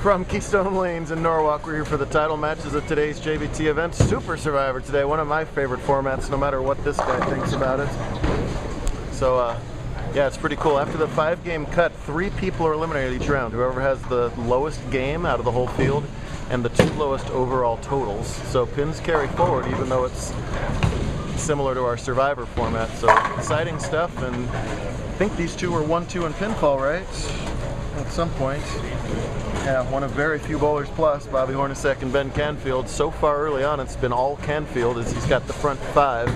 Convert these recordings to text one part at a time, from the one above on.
From Keystone Lanes in Norwalk, we're here for the title matches of today's JBT event. Super Survivor today, one of my favorite formats, no matter what this guy thinks about it. So, yeah, it's pretty cool. After the 5-game cut, 3 people are eliminated each round. Whoever has the lowest game out of the whole field and the 2 lowest overall totals. So pins carry forward, even though it's similar to our Survivor format. So exciting stuff, and I think these two were 1-2 in pinfall, right? At some point. Yeah, one of very few bowlers plus, Bobby Hornacek and Ben Canfield. So far early on, it's been all Canfield as he's got the front 5,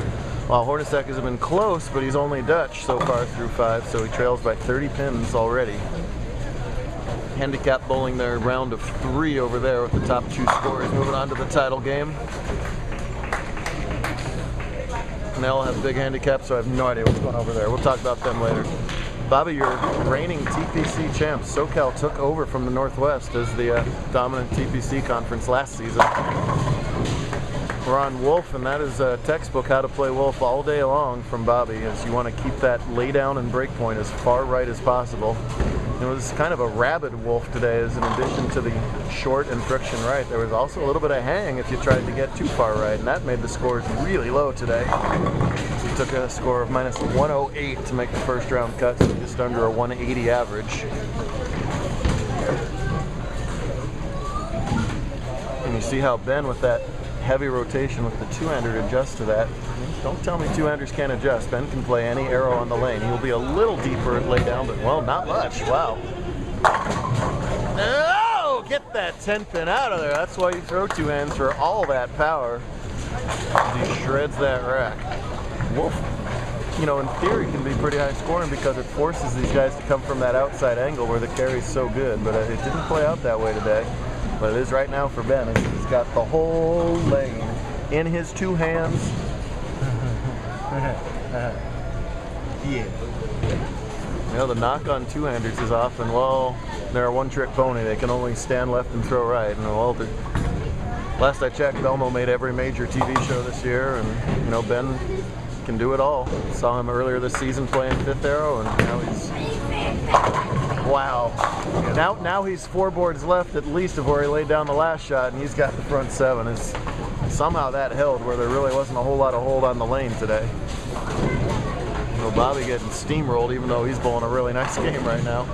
while Hornacek has been close, but he's only Dutch so far through 5, so he trails by 30 pins already. Handicap bowling their round of 3 over there with the top 2 scorers. Moving on to the title game. And they all have big handicaps, so I have no idea what's going on over there. We'll talk about them later. Bobby, your reigning TPC champ. SoCal took over from the Northwest as the dominant TPC conference last season. We're on Wolf, and that is a textbook how to play Wolf all day long from Bobby, as you want to keep that lay down and break point as far right as possible. It was kind of a rabid Wolf today, as in addition to the short and friction right, there was also a little bit of hang if you tried to get too far right, and that made the scores really low today. He took a score of minus 108 to make the first round cut, so just under a 180 average. And you see how Ben, with that heavy rotation with the 2-hander, adjusts to that. Don't tell me 2-handers can't adjust. Ben can play any arrow on the lane. He'll be a little deeper at lay down, but well, not much. Wow. No! Get that 10-pin out of there. That's why you throw 2 hands, for all that power. He shreds that rack. Wolf, you know, in theory can be pretty high scoring because it forces these guys to come from that outside angle where the carry's so good, but it didn't play out that way today. But it is right now for Ben. He's got the whole lane in his 2 hands. Yeah. You know, the knock on 2-handers is often, well, they're a one-trick pony. They can only stand left and throw right. And well, last I checked, Belmo made every major TV show this year, and you know, Ben can do it all. Saw him earlier this season playing 5th arrow, and now he's wow. Now he's 4 boards left at least of where he laid down the last shot, and he's got the front 7. Somehow that held where there really wasn't a whole lot of hold on the lane today. You know, Bobby getting steamrolled, even though he's bowling a really nice game right now.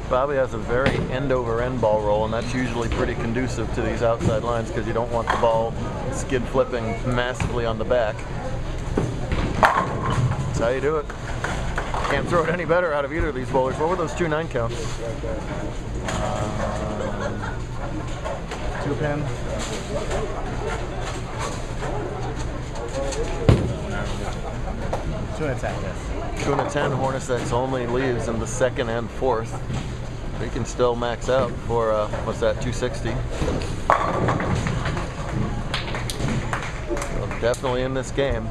Bobby has a very end-over-end ball roll, and that's usually pretty conducive to these outside lines because you don't want the ball skid flipping massively on the back. That's how you do it. Can't throw it any better out of either of these bowlers. What were those 2 9 counts? 2 pin. 2 and a 10, yes. 2 and a 10. Hornacek's only leaves in the 2nd and 4th. He can still max out for, what's that, 260. So definitely in this game.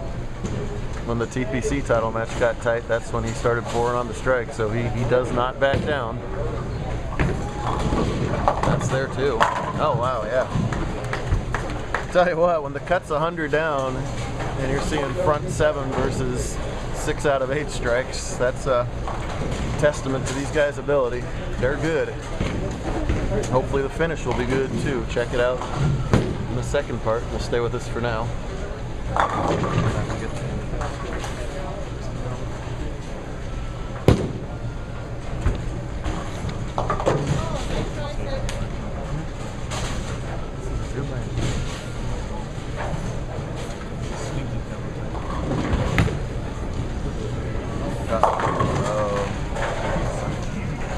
When the TPC title match got tight, that's when he started pouring on the strike, so he does not back down. That's there too. Oh wow, yeah. Tell you what, when the cut's 100 down and you're seeing front 7 versus 6 out of 8 strikes, that's a testament to these guys' ability. They're good. Hopefully the finish will be good too. Check it out in the second part. We'll stay with us for now.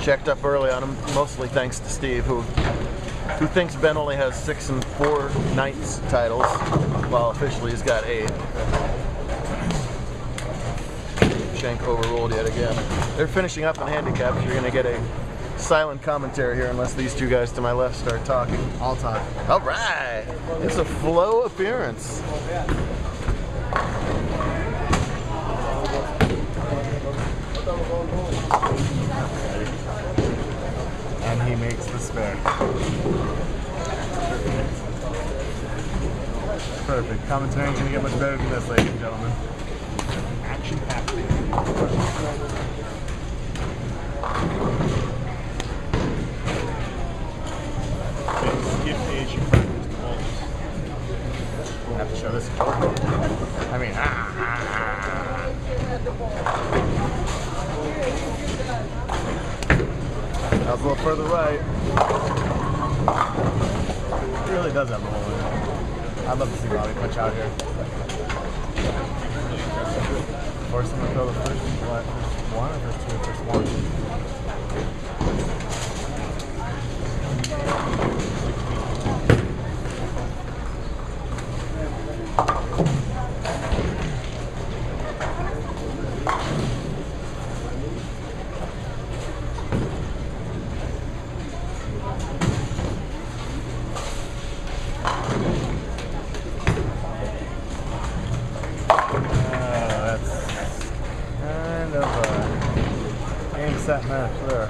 Checked up early on him, mostly thanks to Steve, who thinks Ben only has 6 and 4 Knights titles, while officially he's got 8. Shank overruled yet again. They're finishing up in handicaps. You're going to get a silent commentary here unless these 2 guys to my left start talking. I'll talk. All right. It's a flow appearance. And he makes the spare. Perfect. Commentary ain't gonna get much better than this, ladies and gentlemen. Action packed. Skip age you practice the balls. We'll have to show this. I mean, That was a little further right. He really does have the hole in it. I'd love to see Bobby punch out here. Force him to throw the first one or first two, first one. Set match there.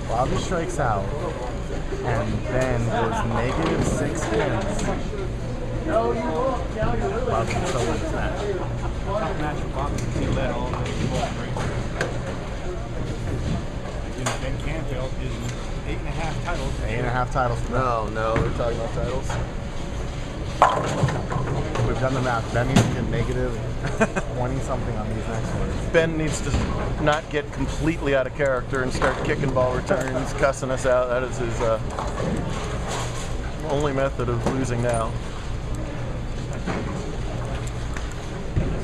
Bobby strikes out, and then there's -6 wins. Bobby can still win this match. Top match for Bobby. He led all the race. Ben Canfield is 8.5 titles. 8.5 titles. No, we're talking about titles. We've done the math. Ben needs to get -20 something on these next ones. Ben needs to not get completely out of character and start kicking ball returns, cussing us out. That is his only method of losing now.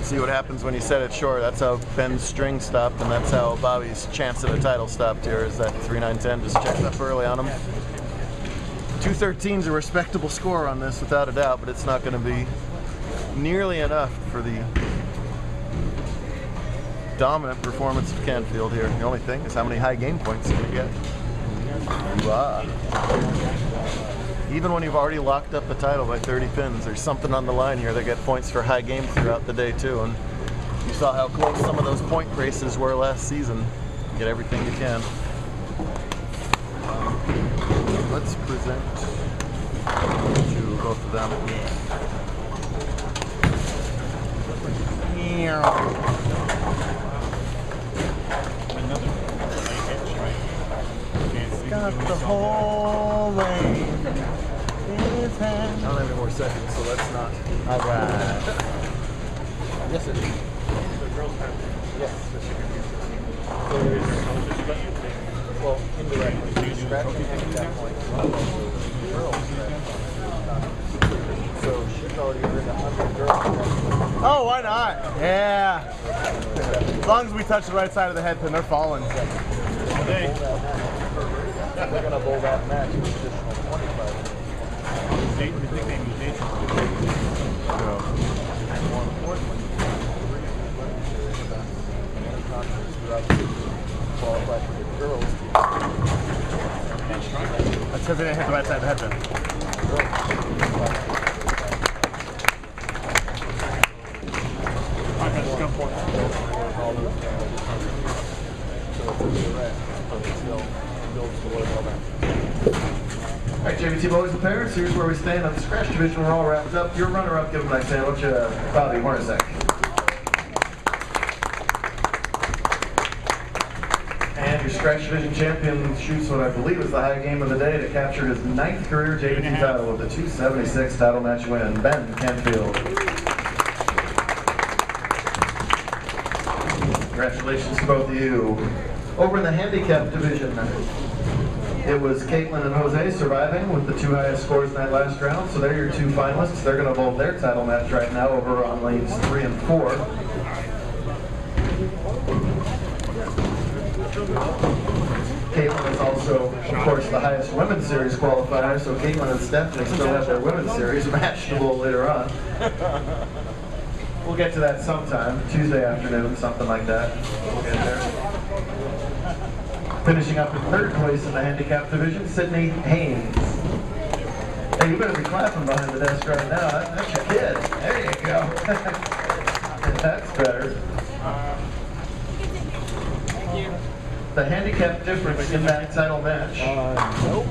See what happens when you set it short. That's how Ben's string stopped, and that's how Bobby's chance at a title stopped here, is that 3-9-10 just checked up early on him. 213 is a respectable score on this, without a doubt, but it's not going to be nearly enough for the dominant performance of Canfield here. The only thing is how many high game points can you get. Wow. Even when you've already locked up the title by 30 pins, there's something on the line here that get points for high games throughout the day too. And you saw how close some of those point races were last season. Get everything you can. Let's present to both of them. Got the whole way in his hand. I don't have any more seconds, so let's not. Alright. Yes, it is. Yes. Well, indirectly. Scratching at that point. So she's already earned 100 girls. Oh, why not? Yeah. As long as we touch the right side of the head pin, they're falling. They're going to bowl that match with additional 25. More importantly, many concerts throughout the qualify for the girls team. That's because they didn't hit the right side of the head pin. All right, JBT boys and parents, here's where we stand on the scratch division. We're all wrapped up. Your runner-up, give him a nice hand. What's your Bobby Hornacek? And your scratch division champion shoots what I believe is the high game of the day to capture his 9th career JBT title with a 276 title match win. Ben Canfield. Congratulations to both of you. Over in the handicap division, it was Caitlin and Jose surviving with the 2 highest scores in that last round. So they're your 2 finalists. They're going to bowl their title match right now over on lanes 3 and 4. Caitlin It's also, of course, the highest women's series qualifier, so Caitlin and Stephanie still have their women's series match a little later on. We'll get to that sometime, Tuesday afternoon, something like that. We'll get there. Finishing up in third place in the handicap division, Sydney Haynes. Hey, you better be clapping behind the desk right now. That's your kid. There you go. That's better. The handicap difference in that title match. Nope.